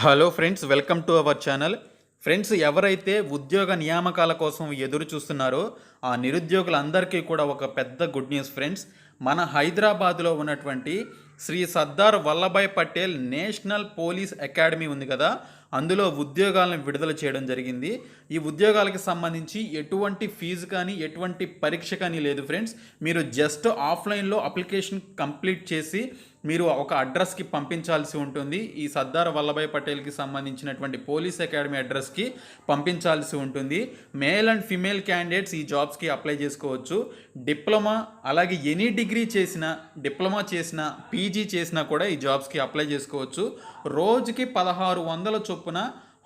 Hello friends, welcome to our channel. Friends, ఎవరైతే ఉద్యోగ నియామకాల కోసం ఎదురు చూస్తున్నారో ఆ నిరుద్యోగులందరికీ కూడా ఒక పెద్ద గుడ్ న్యూస్ ఫ్రెండ్స్. మన హైదరాబాద్లో ఉన్నటువంటి Shri Sardar Vallabhbhai Patel national police academy ఉంది కదా, అందులో ఉద్యోగాలను విడుదల చేయడం జరిగింది. ఈ ఉద్యోగాలకు సంబంధించి ఎటువంటి ఫీజు కానీ ఎటువంటి పరీక్ష కానీ లేదు ఫ్రెండ్స్. మీరు జస్ట్ ఆఫ్లైన్లో అప్లికేషన్ కంప్లీట్ చేసి మీరు ఒక అడ్రస్కి పంపించాల్సి ఉంటుంది. ఈ సర్దార్ వల్లభాయ్ పటేల్కి సంబంధించినటువంటి పోలీస్ అకాడమీ అడ్రస్కి పంపించాల్సి ఉంటుంది. మేల్ అండ్ ఫిమేల్ క్యాండిడేట్స్ ఈ జాబ్స్కి అప్లై చేసుకోవచ్చు. డిప్లొమా అలాగే ఎనీ డిగ్రీ చేసిన, డిప్లొమా చేసిన, పీజీ చేసినా కూడా ఈ జాబ్స్కి అప్లై చేసుకోవచ్చు. రోజుకి 1600 చొప్పున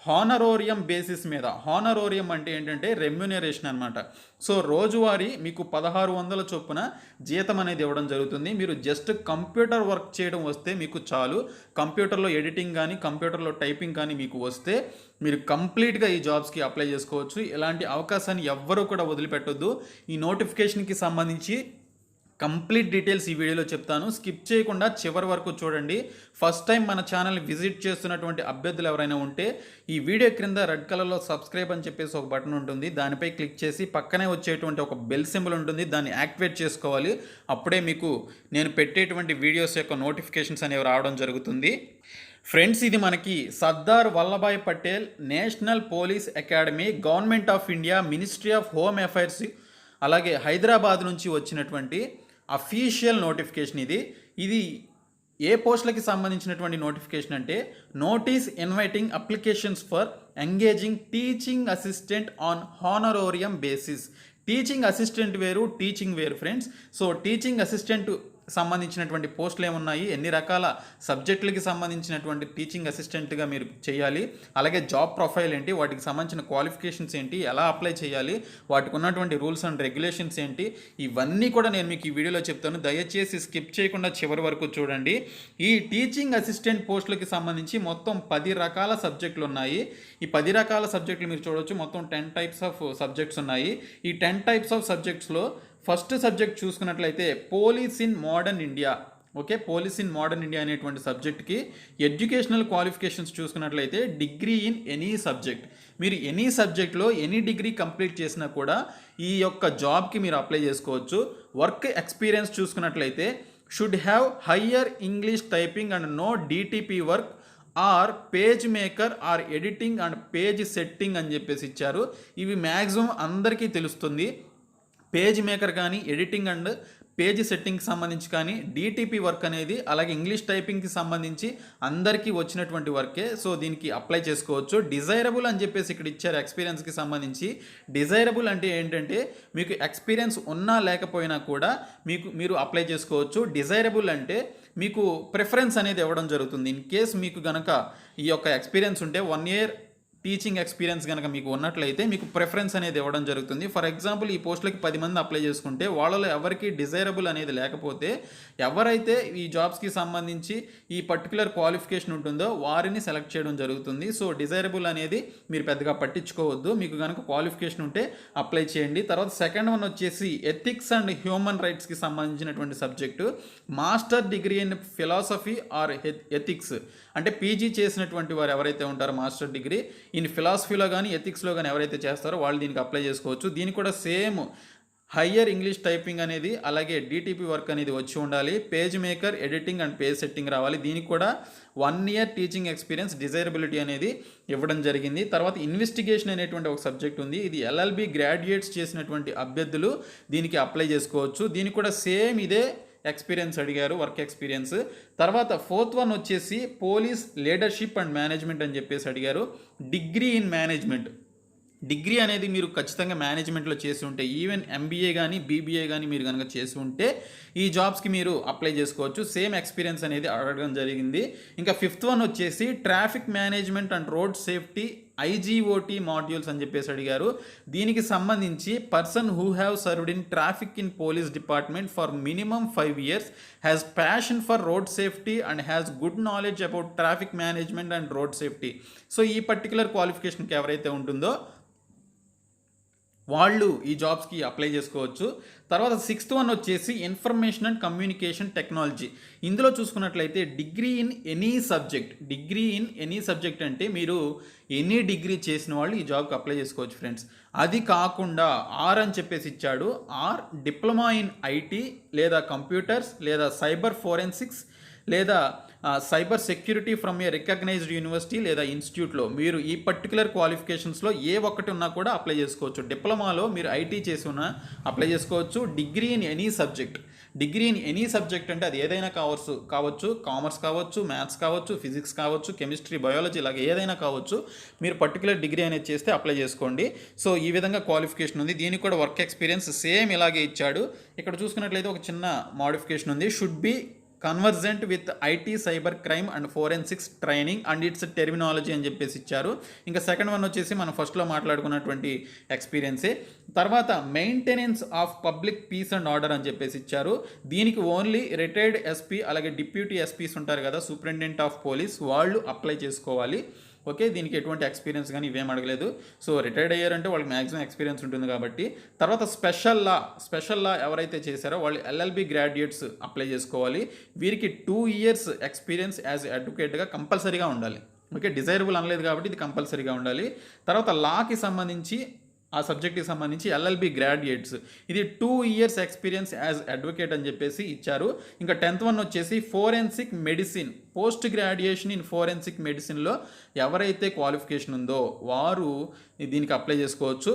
హానరోరియం బేసిస్ మీద, హానరోరియం అంటే ఏంటంటే రెమ్యునరేషన్ అనమాట. సో రోజువారీ మీకు 1600 చొప్పున జీతం అనేది ఇవ్వడం జరుగుతుంది. మీరు జస్ట్ కంప్యూటర్ వర్క్ చేయడం వస్తే మీకు చాలు. కంప్యూటర్లో ఎడిటింగ్ కానీ కంప్యూటర్లో టైపింగ్ కానీ మీకు వస్తే మీరు కంప్లీట్గా ఈ జాబ్స్కి అప్లై చేసుకోవచ్చు. ఇలాంటి అవకాశాన్ని ఎవ్వరూ కూడా వదిలిపెట్టొద్దు. ఈ నోటిఫికేషన్కి సంబంధించి కంప్లీట్ డీటెయిల్స్ ఈ వీడియోలో చెప్తాను. స్కిప్ చేయకుండా చివరి వరకు చూడండి. ఫస్ట్ టైం మన ఛానల్ని విజిట్ చేస్తున్నటువంటి అభ్యర్థులు ఎవరైనా ఉంటే ఈ వీడియో క్రింద రెడ్ కలర్లో సబ్స్క్రైబ్ అని చెప్పేసి ఒక బటన్ ఉంటుంది. దానిపై క్లిక్ చేసి పక్కనే వచ్చేటువంటి ఒక బెల్ సింబల్ ఉంటుంది, దాన్ని యాక్టివేట్ చేసుకోవాలి. అప్పుడే మీకు నేను పెట్టేటువంటి వీడియోస్ యొక్క నోటిఫికేషన్స్ అనేవి రావడం జరుగుతుంది. ఫ్రెండ్స్, ఇది మనకి Sardar Vallabhbhai Patel national police academy, government of India, ministry of home affairs అలాగే హైదరాబాద్ నుంచి వచ్చినటువంటి అఫీషియల్ నోటిఫికేషన్. ఇది ఏ పోస్టులకి సంబంధించినటువంటి నోటిఫికేషన్ అంటే notice inviting applications for engaging teaching assistant on honorarium basis. Teaching assistant వేరు, టీచింగ్ వేరు ఫ్రెండ్స్. సో టీచింగ్ అసిస్టెంట్ సంబంధించినటువంటి పోస్టులు ఏమున్నాయి, ఎన్ని రకాల సబ్జెక్టులకి సంబంధించినటువంటి టీచింగ్ అసిస్టెంట్గా మీరు చేయాలి, అలాగే జాబ్ ప్రొఫైల్ ఏంటి, వాటికి సంబంధించిన క్వాలిఫికేషన్స్ ఏంటి, ఎలా అప్లై చేయాలి, వాటికి ఉన్నటువంటి రూల్స్ అండ్ రెగ్యులేషన్స్ ఏంటి, ఇవన్నీ కూడా నేను మీకు ఈ వీడియోలో చెప్తాను. దయచేసి స్కిప్ చేయకుండా చివరి వరకు చూడండి. ఈ టీచింగ్ అసిస్టెంట్ పోస్టులకి సంబంధించి మొత్తం 10 రకాల సబ్జెక్టులు ఉన్నాయి. ఈ 10 రకాల సబ్జెక్టులు మీరు చూడవచ్చు. మొత్తం 10 టైప్స్ ఆఫ్ సబ్జెక్ట్స్ ఉన్నాయి. ఈ 10 టైప్స్ ఆఫ్ సబ్జెక్ట్స్లో ఫస్ట్ సబ్జెక్ట్ చూసుకున్నట్లయితే police in modern India. Okay, police in modern India అనేటువంటి సబ్జెక్ట్కి ఎడ్యుకేషనల్ క్వాలిఫికేషన్స్ చూసుకున్నట్లయితే డిగ్రీ ఇన్ ఎనీ సబ్జెక్ట్. మీరు ఎనీ సబ్జెక్ట్లో ఎనీ డిగ్రీ కంప్లీట్ చేసినా కూడా ఈ యొక్క జాబ్కి మీరు అప్లై చేసుకోవచ్చు. వర్క్ ఎక్స్పీరియన్స్ చూసుకున్నట్లయితే should have higher English typing and no DTP work or page maker or editing and page setting అని చెప్పేసి ఇచ్చారు. ఇవి మ్యాక్సిమం అందరికీ తెలుస్తుంది. పేజ్ మేకర్ కానీ, ఎడిటింగ్ అండ్ పేజ్ సెట్టింగ్కి సంబంధించి కానీ, డిటిపి వర్క్ అనేది, అలాగే ఇంగ్లీష్ టైపింగ్కి సంబంధించి అందరికీ వచ్చినటువంటి వర్కే. సో దీనికి అప్లై చేసుకోవచ్చు. డిజైరబుల్ అని చెప్పేసి ఇక్కడ ఇచ్చారు ఎక్స్పీరియన్స్కి సంబంధించి. డిజైరబుల్ అంటే ఏంటంటే మీకు ఎక్స్పీరియన్స్ ఉన్నా లేకపోయినా కూడా మీరు అప్లై చేసుకోవచ్చు. డిజైరబుల్ అంటే మీకు ప్రిఫరెన్స్ అనేది ఇవ్వడం జరుగుతుంది. ఇన్ కేస్ మీకు కనుక ఈ యొక్క ఎక్స్పీరియన్స్ ఉంటే 1 year టీచింగ్ ఎక్స్పీరియన్స్ కనుక మీకు ఉన్నట్లయితే మీకు ప్రిఫరెన్స్ అనేది ఇవ్వడం జరుగుతుంది. ఫర్ ఎగ్జాంపుల్, ఈ పోస్టులకి 10 మంది అప్లై చేసుకుంటే వాళ్ళలో ఎవరికి డిజైరబుల్ అనేది లేకపోతే ఎవరైతే ఈ జాబ్స్కి సంబంధించి ఈ పర్టికులర్ క్వాలిఫికేషన్ ఉంటుందో వారిని సెలెక్ట్ చేయడం జరుగుతుంది. సో డిజైరబుల్ అనేది మీరు పెద్దగా పట్టించుకోవద్దు. మీకు కనుక క్వాలిఫికేషన్ ఉంటే అప్లై చేయండి. తర్వాత సెకండ్ వన్ వచ్చేసి ఎథిక్స్ అండ్ హ్యూమన్ రైట్స్కి సంబంధించినటువంటి subject. Master degree in philosophy or ethics అంటే పీజీ చేసినటువంటి వారు ఎవరైతే ఉంటారో మాస్టర్ డిగ్రీ ఇన్ ఫిలాసఫీలో కానీ ఎథిక్స్లో కానీ ఎవరైతే చేస్తారో వాళ్ళు దీనికి అప్లై చేసుకోవచ్చు. దీనికి కూడా సేమ్ హయ్యర్ ఇంగ్లీష్ టైపింగ్ అనేది, అలాగే డిటిపి వర్క్ అనేది వచ్చి ఉండాలి. Page maker, editing and page setting రావాలి. దీనికి కూడా 1 year టీచింగ్ ఎక్స్పీరియన్స్, డిజైరబిలిటీ అనేది ఇవ్వడం జరిగింది. తర్వాత ఇన్వెస్టిగేషన్ అనేటువంటి ఒక సబ్జెక్ట్ ఉంది. ఇది ఎల్ఎల్బి గ్రాడ్యుయేట్స్ చేసినటువంటి అభ్యర్థులు దీనికి అప్లై చేసుకోవచ్చు. దీనికి కూడా సేమ్ ఇదే ఎక్స్పీరియన్స్ అడిగారు, వర్క్ ఎక్స్పీరియన్స్. తర్వాత 4th వన్ వచ్చేసి పోలీస్ లీడర్షిప్ అండ్ మేనేజ్మెంట్ అని చెప్పేసి అడిగారు. Degree in management. డిగ్రీ అనేది మీరు ఖచ్చితంగా మేనేజ్మెంట్లో చేసి ఉంటే, ఈవెన్ ఎంబీఏ కానీ బీబీఏ కానీ మీరు కనుక చేసి ఉంటే ఈ జాబ్స్కి మీరు అప్లై చేసుకోవచ్చు. సేమ్ ఎక్స్పీరియన్స్ అనేది అడగడం జరిగింది. ఇంకా 5th వన్ వచ్చేసి traffic management and road safety iGOT modules అని చెప్పేసి అడిగారు. దీనికి సంబంధించి person who have served in traffic in police department for minimum 5 years, has passion for road safety and has good knowledge about traffic management and road safety. So ఈ particular క్వాలిఫికేషన్కి ఎవరైతే ఉంటుందో వాళ్ళు ఈ జాబ్స్కి అప్లై చేసుకోవచ్చు. తర్వాత సిక్స్త్ వన్ వచ్చేసి information and communication technology. ఇందులో చూసుకున్నట్లయితే డిగ్రీ ఇన్ ఎనీ సబ్జెక్ట్ అంటే మీరు ఎనీ డిగ్రీ చేసిన వాళ్ళు ఈ జాబ్కి అప్లై చేసుకోవచ్చు ఫ్రెండ్స్. అది కాకుండా ఆర్ అని చెప్పేసి ఇచ్చాడు. ఆర్ డిప్లొమా ఇన్ ఐటీ లేదా కంప్యూటర్స్ లేదా సైబర్ ఫోరెన్సిక్స్ లేదా cyber security from a recognised university లేదా ఇన్స్టిట్యూట్లో మీరు ఈ పర్టికులర్ క్వాలిఫికేషన్స్లో ఏ ఒక్కటి ఉన్నా కూడా అప్లై చేసుకోవచ్చు. డిప్లొమాలో మీరు ఐటీ చేసి ఉన్నా అప్లై చేసుకోవచ్చు. డిగ్రీ ఇన్ ఎనీ సబ్జెక్ట్ అంటే అది ఏదైనా కావచ్చు, కామర్స్ కావచ్చు, మ్యాథ్స్ కావచ్చు, ఫిజిక్స్ కావచ్చు, కెమిస్ట్రీ, బయాలజీ ఇలాగ ఏదైనా కావచ్చు. మీరు పర్టికులర్ డిగ్రీ అనేది చేస్తే అప్లై చేసుకోండి. సో ఈ విధంగా క్వాలిఫికేషన్ ఉంది. దీనికి కూడా వర్క్ ఎక్స్పీరియన్స్ సేమ్ ఇలాగే ఇచ్చాడు. ఇక్కడ చూసుకున్నట్లయితే ఒక చిన్న మోడిఫికేషన్ ఉంది. Should be convergent with IT cyber crime and forensics training and it's terminology అని చెప్పేసి ఇచ్చారు. ఇంకా సెకండ్ వన్ వచ్చేసి మనం ఫస్ట్లో మాట్లాడుకున్నటువంటి ఎక్స్పీరియన్సే. తర్వాత maintenance of public peace and order అని చెప్పేసి ఇచ్చారు. దీనికి ఓన్లీ రిటైర్డ్ ఎస్పీ అలాగే డిప్యూటీ ఎస్పీస్ ఉంటారు కదా, సూపరింటెండెంట్ ఆఫ్ పోలీస్, వాళ్ళు అప్లై చేసుకోవాలి. ఓకే, దీనికి ఎటువంటి ఎక్స్పీరియన్స్ కానీ ఇవేం అడగలేదు. సో రిటైర్డ్ అయ్యారంటే వాళ్ళకి మ్యాక్సిమం ఎక్స్పీరియన్స్ ఉంటుంది కాబట్టి. తర్వాత స్పెషల్ లా ఎవరైతే చేశారో వాళ్ళు ఎల్ఎల్బి గ్రాడ్యుయేట్స్ అప్లై చేసుకోవాలి. వీరికి 2 years ఎక్స్పీరియన్స్ యాజ్ అడ్వకేట్గా కంపల్సరీగా ఉండాలి. ఓకే, డిజైరబుల్ అనలేదు కాబట్టి ఇది కంపల్సరీగా ఉండాలి. తర్వాత లాకి సంబంధించి ఆ సబ్జెక్ట్కి సంబంధించి ఎల్ఎల్బి గ్రాడ్యుయేట్స్ ఇది 2 years ఎక్స్పీరియన్స్ యాజ్ అడ్వకేట్ అని చెప్పేసి ఇచ్చారు. ఇంకా 10th వన్ వచ్చేసి forensic medicine, post graduation in forensic మెడిసిన్లో ఎవరైతే క్వాలిఫికేషన్ ఉందో వారు దీనికి అప్లై చేసుకోవచ్చు.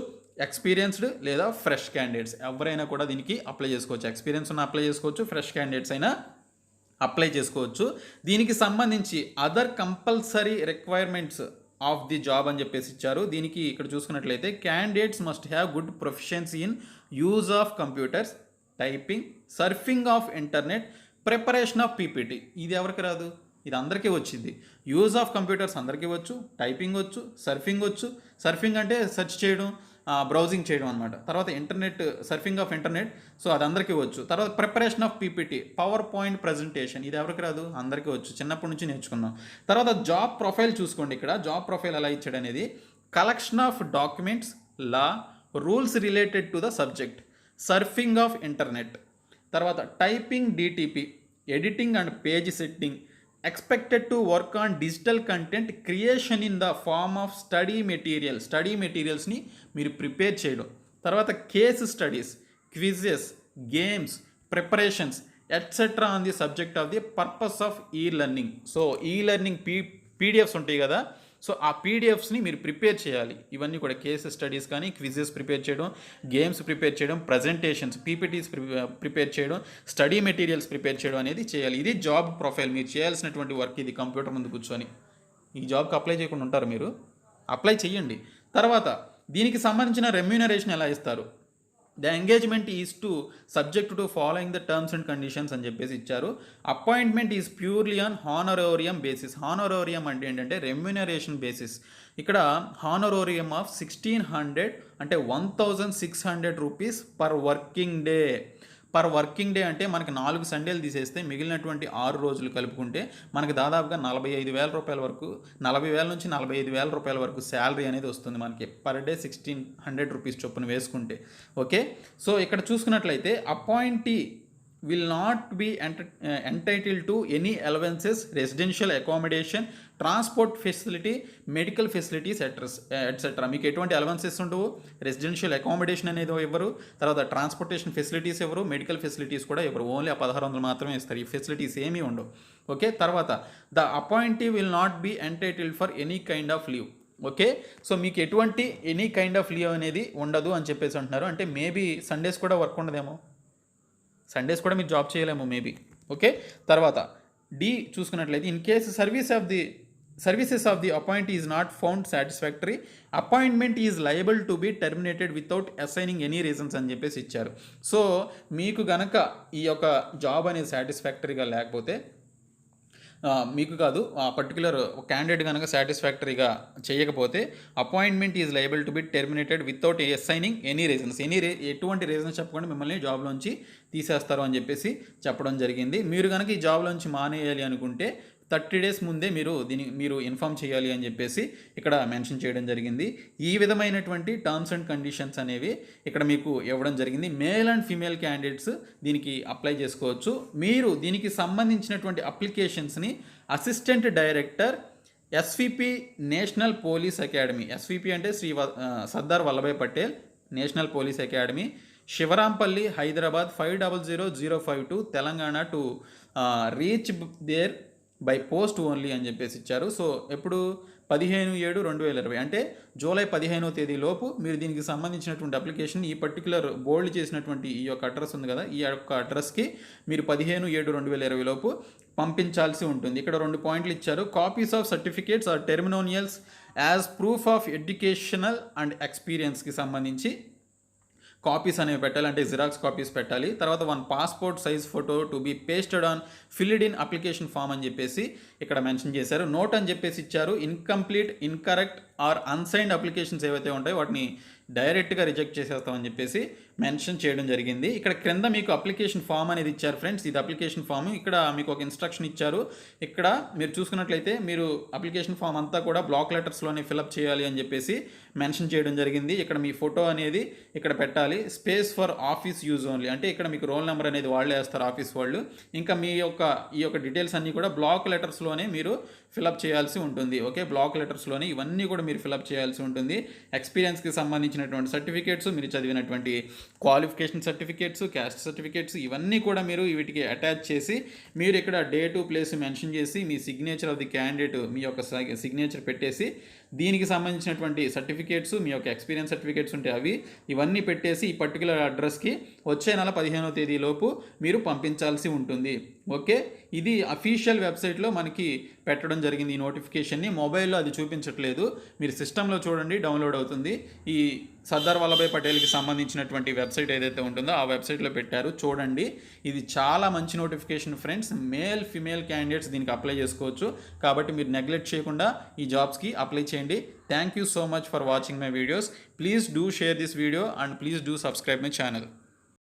ఎక్స్పీరియన్స్డ్ లేదా ఫ్రెష్ క్యాండిడేట్స్ ఎవరైనా కూడా దీనికి అప్లై చేసుకోవచ్చు. ఎక్స్పీరియన్స్ ఉన్న అప్లై చేసుకోవచ్చు, ఫ్రెష్ క్యాండిడేట్స్ అయినా అప్లై చేసుకోవచ్చు. దీనికి సంబంధించి other compulsory requirements of the job అని చెప్పేసి ఇచ్చారు. దీనికి ఇక్కడ చూసుకున్నట్లయితే candidates must have good proficiency in use of computers, typing, surfing of internet, preparation of PPT. ఇది ఎవరికి రాదు? ఇది అందరికీ వచ్చింది. యూజ్ ఆఫ్ కంప్యూటర్స్ అందరికీ వచ్చు, టైపింగ్ వచ్చు, సర్ఫింగ్ అంటే సెర్చ్ చేయడం, బ్రౌజింగ్ చేయడం అనమాట. తర్వాత సర్ఫింగ్ ఆఫ్ ఇంటర్నెట్, సో అది అందరికీ వచ్చు. తర్వాత preparation of PPT, power point presentation, ఇది ఎవరికి రాదు? అందరికీ వచ్చు, చిన్నప్పటి నుంచి నేర్చుకున్నాం. తర్వాత జాబ్ ప్రొఫైల్ చూసుకోండి. ఇక్కడ జాబ్ ప్రొఫైల్ ఎలా ఇచ్చాడు అనేది, collection of documents, law, rules related to the subject, surfing of internet, తర్వాత typing DTP, editing and page setting, expected to work on digital content creation in the form of study మెటీరియల్స్ని మీరు prepare చేయడం. తర్వాత case studies, quizzes, games, preparations etcetera on the subject of the purpose of e learning. So e learning PDFs ఉంటాయి కదా, so ఆ పీడిఎఫ్స్ని మీరు prepare చేయాలి. ఇవన్నీ కూడా కేస్ స్టడీస్ కానీ, క్విజెస్ ప్రిపేర్ చేయడం, గేమ్స్ ప్రిపేర్ చేయడం, ప్రజెంటేషన్స్, పీపీటీస్ ప్రిపేర్ చేయడం, స్టడీ మెటీరియల్స్ ప్రిపేర్ చేయడం అనేది చేయాలి. ఇది జాబ్ ప్రొఫైల్, మీరు చేయాల్సినటువంటి వర్క్ ఇది. కంప్యూటర్ ముందు కూర్చొని ఈ జాబ్కి అప్లై చేయకుండా ఉంటారు మీరు, అప్లై చేయండి. తర్వాత దీనికి సంబంధించిన రెమ్యూనరేషన్ ఎలా ఇస్తారు? The engagement is to subject to following the terms and conditions అని చెప్పేసి ఇచ్చారు. Appointment is purely on honorarium basis. Honorarium అంటే ఏంటంటే రెమ్యూనరేషన్ బేసిస్. ఇక్కడ హానరోరియం ఆఫ్ 1600 అంటే 1600 రూపీస్ పర్ వర్కింగ్ డే అంటే మనకి 4 సండేలు తీసేస్తే మిగిలినటువంటి 6 రోజులు కలుపుకుంటే మనకి దాదాపుగా 45,000 రూపాయల వరకు, 40,000 నుంచి 45,000 రూపాయల వరకు శాలరీ అనేది వస్తుంది మనకి పర్ డే 1600 రూపీస్ చొప్పున వేసుకుంటే. ఓకే, సో ఇక్కడ చూసుకున్నట్లయితే appointee will not be entitled to any allowances, residential accommodation, transport facility, medical facilities etc. మీకు ఎటువంటి అలవెన్సెస్ ఉండవు, రెసిడెన్షియల్ అకామిడేషన్ అనేది ఇవ్వరు, తర్వాత ట్రాన్స్పోర్టేషన్ ఫెసిలిటీస్ ఇవ్వరు, మెడికల్ ఫెసిలిటీస్ కూడా ఇవ్వరు. ఓన్లీ 1600 మాత్రమే ఇస్తారు. ఈ ఫెసిలిటీస్ ఏమీ ఉండవు. ఓకే, తర్వాత the appointee will not be entitled for any kind of leave. Okay, so మీకు ఎటువంటి ఎనీ కైండ్ ఆఫ్ లీవ్ అనేది ఉండదు అని చెప్పేసి అంటున్నారు. అంటే మేబీ సండేస్ కూడా వర్క్ ఉండదేమో, సండేస్ కూడా మీరు జాబ్ చేయలేము మేబీ. ఓకే, తర్వాత డి చూసుకున్నట్లయితే in case services of the appointee is not found satisfactory, appointment is liable to be terminated without assigning any reasons అని చెప్పేసి ఇచ్చారు. సో మీకు గనక ఈ యొక్క జాబ్ అనేది సాటిస్ఫాక్టరీగా లేకపోతే, మీకు కాదు, ఆ పర్టికులర్ క్యాండిడేట్ కనుక సాటిస్ఫాక్టరీగా చేయకపోతే appointment is liable to B terminated without assigning any reasons. ఎటువంటి రీజన్స్ చెప్పకుండా మిమ్మల్ని జాబ్లోంచి తీసేస్తారు అని చెప్పేసి చెప్పడం జరిగింది. మీరు కనుక ఈ జాబ్లోంచి మానేయాలి అనుకుంటే 30 డేస్ ముందే మీరు ఇన్ఫామ్ చేయాలి అని చెప్పేసి ఇక్కడ మెన్షన్ చేయడం జరిగింది. ఈ విధమైనటువంటి టర్మ్స్ అండ్ కండిషన్స్ అనేవి ఇక్కడ మీకు ఇవ్వడం జరిగింది. మేల్ అండ్ ఫీమేల్ క్యాండిడేట్స్ దీనికి అప్లై చేసుకోవచ్చు. మీరు దీనికి సంబంధించినటువంటి అప్లికేషన్స్ని assistant director SVP national police academy, SVP అంటే Sardar Vallabhbhai Patel national police academy, Shivarampalli, Hyderabad 500052 Telangana to reach there by post only అని చెప్పేసి ఇచ్చారు. సో ఎప్పుడు 15/7/2020 అంటే జూలై 15వ తేదీ లోపు మీరు దీనికి సంబంధించినటువంటి అప్లికేషన్ ఈ పర్టికులర్ బోల్డ్ చేసినటువంటి ఈ యొక్క అడ్రస్ ఉంది కదా, ఈ యొక్క అడ్రస్కి మీరు 15/7/2020 లోపు పంపించాల్సి ఉంటుంది. ఇక్కడ 2 పాయింట్లు ఇచ్చారు. Copies of certificates or testimonials as proof of educational and ఎక్స్పీరియన్స్కి సంబంధించి కాపీస్ అనేవి పెట్టాలి, అంటే జిరాక్స్ కాపీస్ పెట్టాలి. తర్వాత 1 passport size photo to be pasted on filled in application form అని చెప్పేసి ఇక్కడ మెన్షన్ చేశారు. నోట్ అని చెప్పేసి ఇచ్చారు. Incomplete, incorrect or unsigned applications ఏవైతే ఉంటాయో వాటిని డైరెక్ట్గా రిజెక్ట్ చేసేస్తామని చెప్పేసి మెన్షన్ చేయడం జరిగింది. ఇక్కడ క్రింద మీకు అప్లికేషన్ ఫామ్ అనేది ఇచ్చారు ఫ్రెండ్స్. ఇది అప్లికేషన్ ఫామ్. ఇక్కడ మీకు ఒక ఇన్స్ట్రక్షన్ ఇచ్చారు. ఇక్కడ మీరు చూసుకున్నట్లయితే మీరు అప్లికేషన్ ఫామ్ అంతా కూడా బ్లాక్ లెటర్స్లోనే ఫిలప్ చేయాలి అని చెప్పేసి మెన్షన్ చేయడం జరిగింది. ఇక్కడ మీ ఫోటో అనేది ఇక్కడ పెట్టాలి. Space for office use only, అంటే ఇక్కడ మీకు రోల్ నెంబర్ అనేది వాళ్ళే వేస్తారు ఆఫీస్ వాళ్ళు. ఇంకా ఈ యొక్క డీటెయిల్స్ అన్నీ కూడా బ్లాక్ లెటర్స్లోనే మీరు ఫిలప్ చేయాల్సి ఉంటుంది. ఓకే, బ్లాక్ లెటర్స్లోనే ఇవన్నీ కూడా మీరు ఫిలప్ చేయాల్సి ఉంటుంది. ఎక్స్పీరియన్స్కి సంబంధించినటువంటి సర్టిఫికేట్స్, మీరు చదివినటువంటి క్వాలిఫికేషన్ సర్టిఫికేట్స్, క్యాస్ట్ సర్టిఫికేట్స్, ఇవన్నీ కూడా మీరు వీటికి అటాచ్ చేసి మీరు ఇక్కడ డేటు ప్లేస్ మెన్షన్ చేసి మీ సిగ్నేచర్ ఆఫ్ ది క్యాండిడేట్ మీ యొక్క సిగ్నేచర్ పెట్టేసి దీనికి సంబంధించినటువంటి సర్టిఫికేట్స్, మీ యొక్క ఎక్స్పీరియన్స్ సర్టిఫికేట్స్ ఉంటే అవి ఇవన్నీ పెట్టేసి ఈ పర్టికులర్ అడ్రస్కి వచ్చే నెల 15వ తేదీ లోపు మీరు పంపించాల్సి ఉంటుంది. ఓకే, ఇది అఫీషియల్ వెబ్సైట్లో మనకి పెట్టడం జరిగింది. ఈ నోటిఫికేషన్ని మొబైల్లో అది చూపించట్లేదు, మీరు సిస్టంలో చూడండి, డౌన్లోడ్ అవుతుంది. ఈ సర్దార్ వల్లభాయ్ పటేల్కి సంబంధించినటువంటి వెబ్సైట్ ఏదైతే ఉంటుందో ఆ వెబ్సైట్లో పెట్టారు, చూడండి. ఇది చాలా మంచి notification friends. Male female candidates దీనికి అప్లై చేసుకోవచ్చు. కాబట్టి మీరు నెగ్లెక్ట్ చేయకుండా ఈ జాబ్స్కి అప్లై చేయండి. Thank you so much for watching my videos. Please do share this video and please do subscribe my channel.